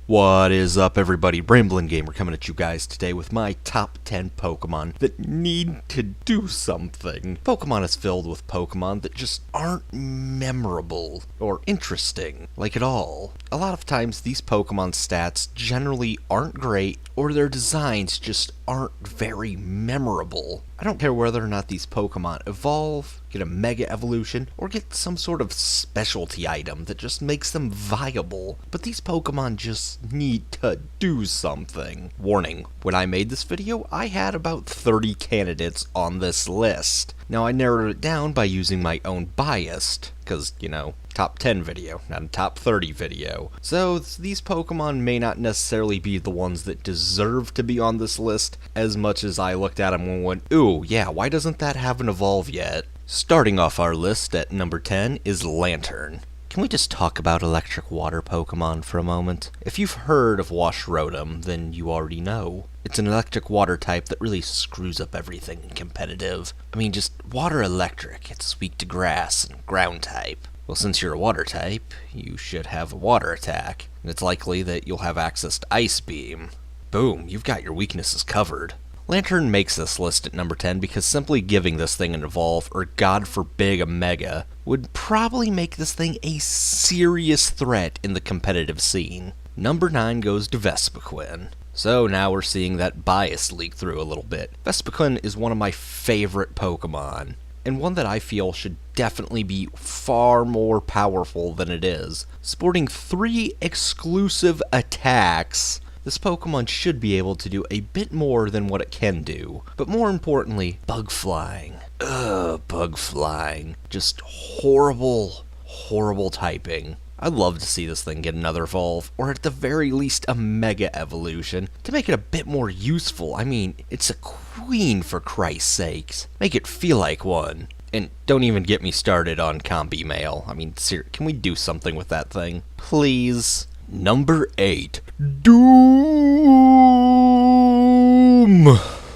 What is up, everybody? Bramblin' Gamer coming at you guys today with my top 10 Pokemon that need to do something. Pokemon is filled with Pokemon that just aren't memorable or interesting, like at all. A lot of times these Pokemon stats generally aren't great, or their designs just aren't very memorable. I don't care whether or not these Pokemon evolve, get a Mega Evolution, or get some sort of specialty item that just makes them viable, but these Pokemon just need to do something. Warning, when I made this video, I had about 30 candidates on this list. Now I narrowed it down by using my own bias, because, you know, top 10 video, not a top 30 video. So these Pokemon may not necessarily be the ones that deserve to be on this list, as much as I looked at them and went, ooh, yeah, why doesn't that have an evolve yet? Starting off our list at number 10 is Lantern. Can we just talk about electric water Pokemon for a moment? If you've heard of Washrotom, then you already know. It's an electric water type that really screws up everything in competitive. I mean, just water electric, it's weak to grass and ground type. Well, since you're a water type, you should have a water attack, and it's likely that you'll have access to Ice Beam. Boom, you've got your weaknesses covered. Lantern makes this list at number 10 because simply giving this thing an evolve, or god forbid a mega, would probably make this thing a serious threat in the competitive scene. Number 9 goes to Vespiquen. So now we're seeing that bias leak through a little bit. Vespiquen is one of my favorite Pokemon, and one that I feel should definitely be far more powerful than it is. Sporting 3 exclusive attacks, this Pokemon should be able to do a bit more than what it can do. But more importantly, bug flying. Bug flying. Just horrible, horrible typing. I'd love to see this thing get another evolve, or at the very least a Mega Evolution, to make it a bit more useful. I mean, it's a queen, for Christ's sakes. Make it feel like one. And don't even get me started on Combi Mail. I mean, can we do something with that thing? Please. Number 8, Doom!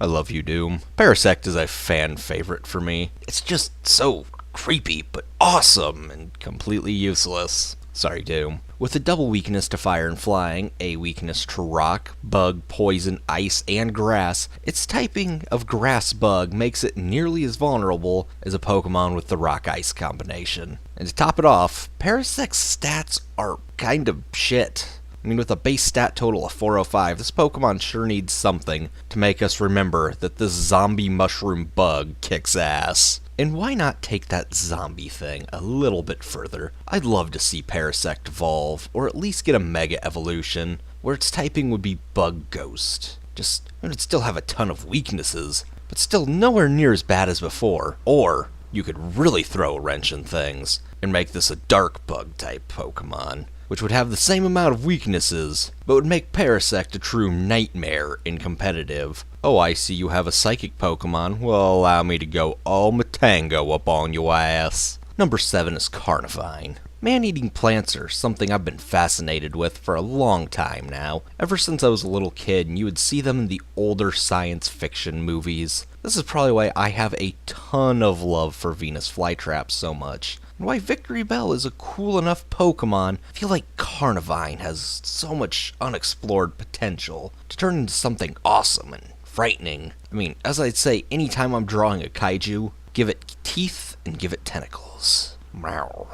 I love you, Doom. Parasect is a fan favorite for me. It's just so creepy, but awesome, and completely useless. Sorry, Doom. With a double weakness to fire and flying, a weakness to rock, bug, poison, ice, and grass, its typing of grass bug makes it nearly as vulnerable as a Pokemon with the rock-ice combination. And to top it off, Parasect's stats are kind of shit. I mean, with a base stat total of 405, this Pokemon sure needs something to make us remember that this zombie mushroom bug kicks ass. And why not take that zombie thing a little bit further? I'd love to see Parasect evolve, or at least get a Mega Evolution, where its typing would be Bug Ghost. It would still have a ton of weaknesses, but still nowhere near as bad as before. Or you could really throw a wrench in things, and make this a Dark Bug type Pokemon, which would have the same amount of weaknesses, but would make Parasect a true nightmare in competitive. Oh, I see you have a Psychic Pokemon. Well, allow me to go all Matango up on your ass. Number 7 is Carnivine. Man-eating plants are something I've been fascinated with for a long time now. Ever since I was a little kid and you would see them in the older science fiction movies. This is probably why I have a ton of love for Venus Flytrap so much. And why Victory Bell is a cool enough Pokemon. I feel like Carnivine has so much unexplored potential to turn into something awesome and frightening. I mean, as I'd say, anytime I'm drawing a Kaiju, give it teeth and give it tentacles. Meow.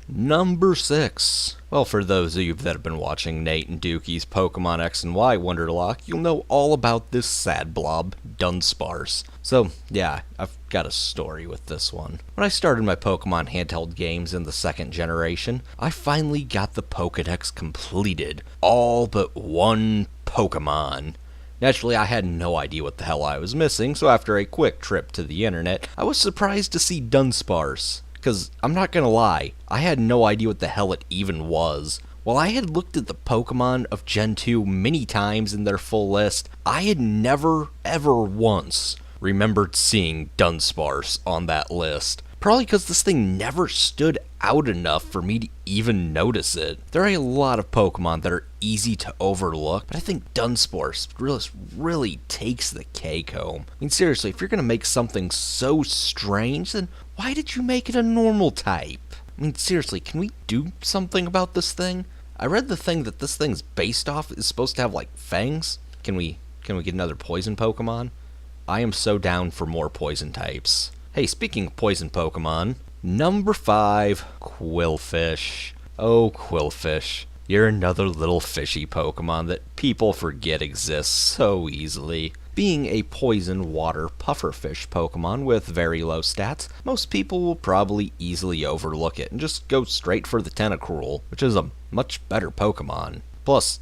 Number 6. Well, for those of you that have been watching Nate and Dookie's Pokemon X and Y Wonderlock, you'll know all about this sad blob, Dunsparce. So, yeah, I've got a story with this one. When I started my Pokemon handheld games in the 2nd generation, I finally got the Pokedex completed. All but one Pokemon. Naturally, I had no idea what the hell I was missing, so after a quick trip to the internet, I was surprised to see Dunsparce. Because, I'm not gonna lie, I had no idea what the hell it even was. While I had looked at the Pokemon of Gen 2 many times in their full list, I had never, ever once remembered seeing Dunsparce on that list. Probably because this thing never stood out enough for me to even notice it. There are a lot of Pokemon that are easy to overlook, but I think Dunsparce really takes the cake home. I mean, seriously, if you're going to make something so strange, then why did you make it a normal type? I mean, seriously, can we do something about this thing? I read the thing that this thing's based off is supposed to have like fangs. Can we get another poison Pokemon? I am so down for more poison types. Hey, speaking of poison Pokemon, number 5, Quillfish. Oh, Quillfish. You're another little fishy Pokemon that people forget exists so easily. Being a poison water pufferfish Pokemon with very low stats, most people will probably easily overlook it and just go straight for the Tentacruel, which is a much better Pokemon. Plus,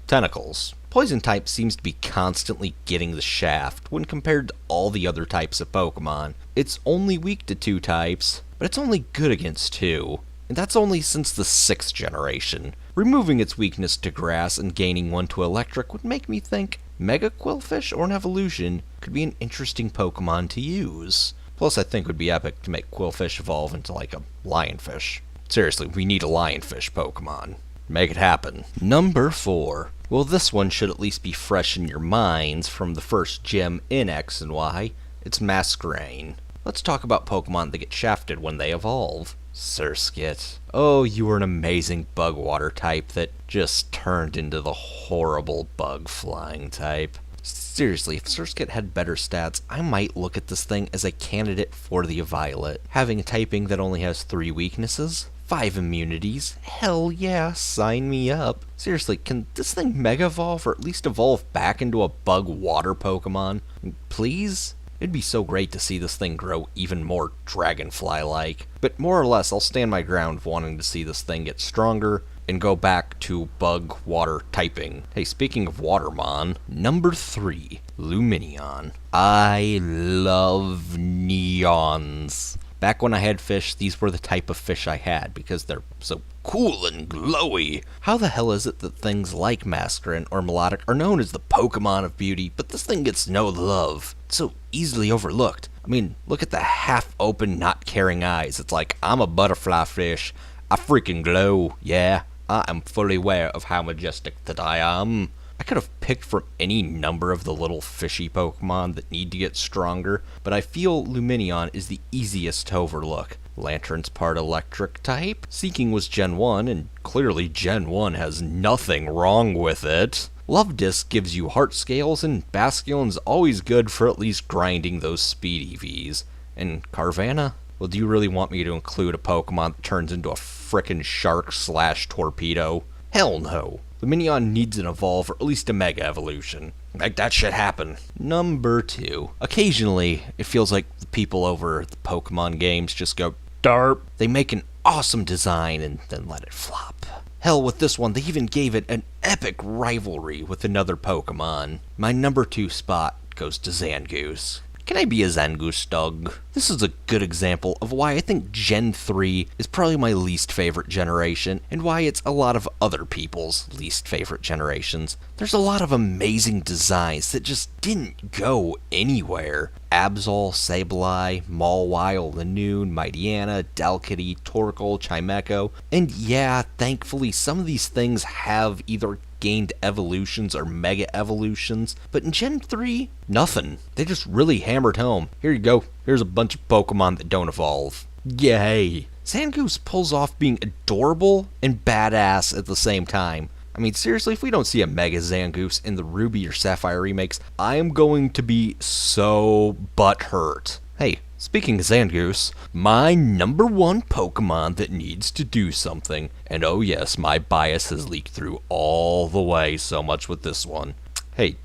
tentacles. Poison type seems to be constantly getting the shaft when compared to all the other types of Pokemon. It's only weak to 2 types, but it's only good against 2. And that's only since the 6th generation. Removing its weakness to grass and gaining one to electric would make me think Mega Quillfish or an evolution could be an interesting Pokemon to use. Plus, I think it would be epic to make Quillfish evolve into like a lionfish. Seriously, we need a lionfish Pokemon. Make it happen. Number 4. Well, this one should at least be fresh in your minds from the first gym in X and Y. It's Masquerain. Let's talk about Pokemon that get shafted when they evolve. Surskit. Oh, you were an amazing bug water type that just turned into the horrible bug flying type. Seriously, if Surskit had better stats, I might look at this thing as a candidate for the Violet. Having a typing that only has 3 weaknesses, 5 immunities, hell yeah, sign me up. Seriously, can this thing Mega Evolve or at least evolve back into a bug water Pokemon? Please? It'd be so great to see this thing grow even more Dragonfly-like. But more or less, I'll stand my ground wanting to see this thing get stronger and go back to bug water typing. Hey, speaking of Watermon, number 3, Lumineon. I love neons. Back when I had fish, these were the type of fish I had because they're so cool and glowy. How the hell is it that things like Masquerain or Melodic are known as the Pokemon of beauty, but this thing gets no love? It's so easily overlooked. I mean, look at the half-open, not-caring eyes. It's like, I'm a butterfly fish. I freaking glow. Yeah, I am fully aware of how majestic that I am. I could have picked from any number of the little fishy Pokemon that need to get stronger, but I feel Lumineon is the easiest to overlook. Lantern's part electric type. Seeking was Gen 1, and clearly Gen 1 has nothing wrong with it. Love Disc gives you heart scales, and Basculion's always good for at least grinding those speed EVs. And Carvanha? Well, do you really want me to include a Pokemon that turns into a frickin' shark/torpedo? Hell no. Lumineon needs an evolve or at least a Mega Evolution. Make that shit happen. Number 2. Occasionally, it feels like the people over the Pokemon games just go, derp. They make an awesome design and then let it flop. Hell, with this one, they even gave it an epic rivalry with another Pokemon. My number 2 spot goes to Zangoose. Can I be a Zangoose dog? This is a good example of why I think Gen 3 is probably my least favorite generation, and why it's a lot of other people's least favorite generations. There's a lot of amazing designs that just didn't go anywhere. Absol, Sableye, Mawile, Lanoon, Mightyena, Dalkitty, Torkoal, Chimecho, and yeah, thankfully some of these things have either gained evolutions or mega evolutions, but in Gen 3, nothing. They just really hammered home. Here you go. Here's a bunch of Pokemon that don't evolve. Yay. Zangoose pulls off being adorable and badass at the same time. I mean, seriously, if we don't see a Mega Zangoose in the Ruby or Sapphire remakes, I am going to be so butthurt. Hey, speaking of Zangoose, my number 1 Pokemon that needs to do something, and oh yes, my bias has leaked through all the way so much with this one. Hey,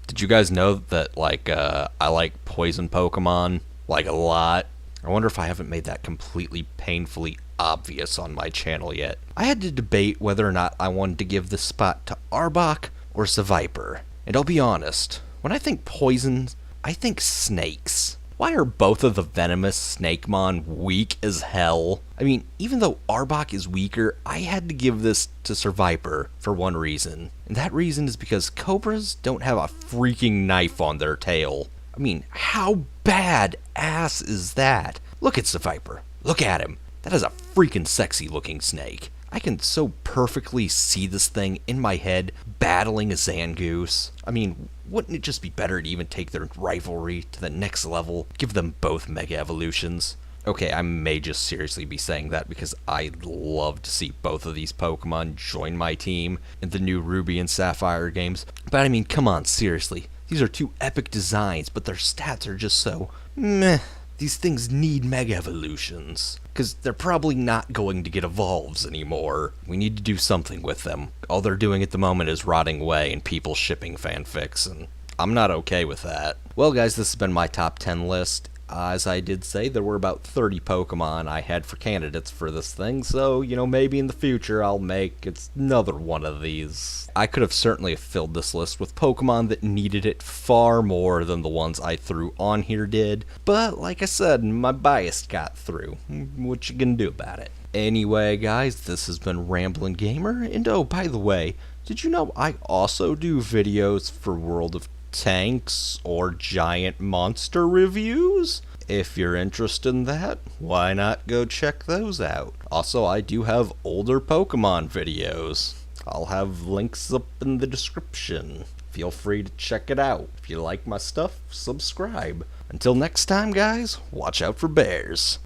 did you guys know that, I like poison Pokemon, a lot? I wonder if I haven't made that completely painfully obvious on my channel yet. I had to debate whether or not I wanted to give this spot to Arbok or Seviper. And I'll be honest, when I think poisons, I think snakes. Why are both of the venomous Snakemon weak as hell? I mean, even though Arbok is weaker, I had to give this to Seviper for one reason. And that reason is because Cobras don't have a freaking knife on their tail. I mean, how bad ass is that? Look at Seviper. Look at him. That is a freaking sexy looking snake. I can so perfectly see this thing in my head battling a Zangoose. I mean, wouldn't it just be better to even take their rivalry to the next level? Give them both Mega Evolutions. Okay, I may just seriously be saying that because I'd love to see both of these Pokemon join my team in the new Ruby and Sapphire games. But I mean, come on, seriously. These are two epic designs, but their stats are just so meh. These things need Mega Evolutions, because they're probably not going to get evolves anymore. We need to do something with them. All they're doing at the moment is rotting away and people shipping fanfics, and I'm not okay with that. Well guys, this has been my top 10 list. As I did say, there were about 30 Pokemon I had for candidates for this thing, so, maybe in the future I'll make another one of these. I could have certainly filled this list with Pokemon that needed it far more than the ones I threw on here did, but like I said, my bias got through. What you gonna do about it? Anyway, guys, this has been Ramblin' Gamer, and oh, by the way, did you know I also do videos for World of Tanks or giant monster reviews? If you're interested in that, why not go check those out? Also, I do have older Pokemon videos. I'll have links up in the description. Feel free to check it out. If you like my stuff, subscribe. Until next time, guys, watch out for bears.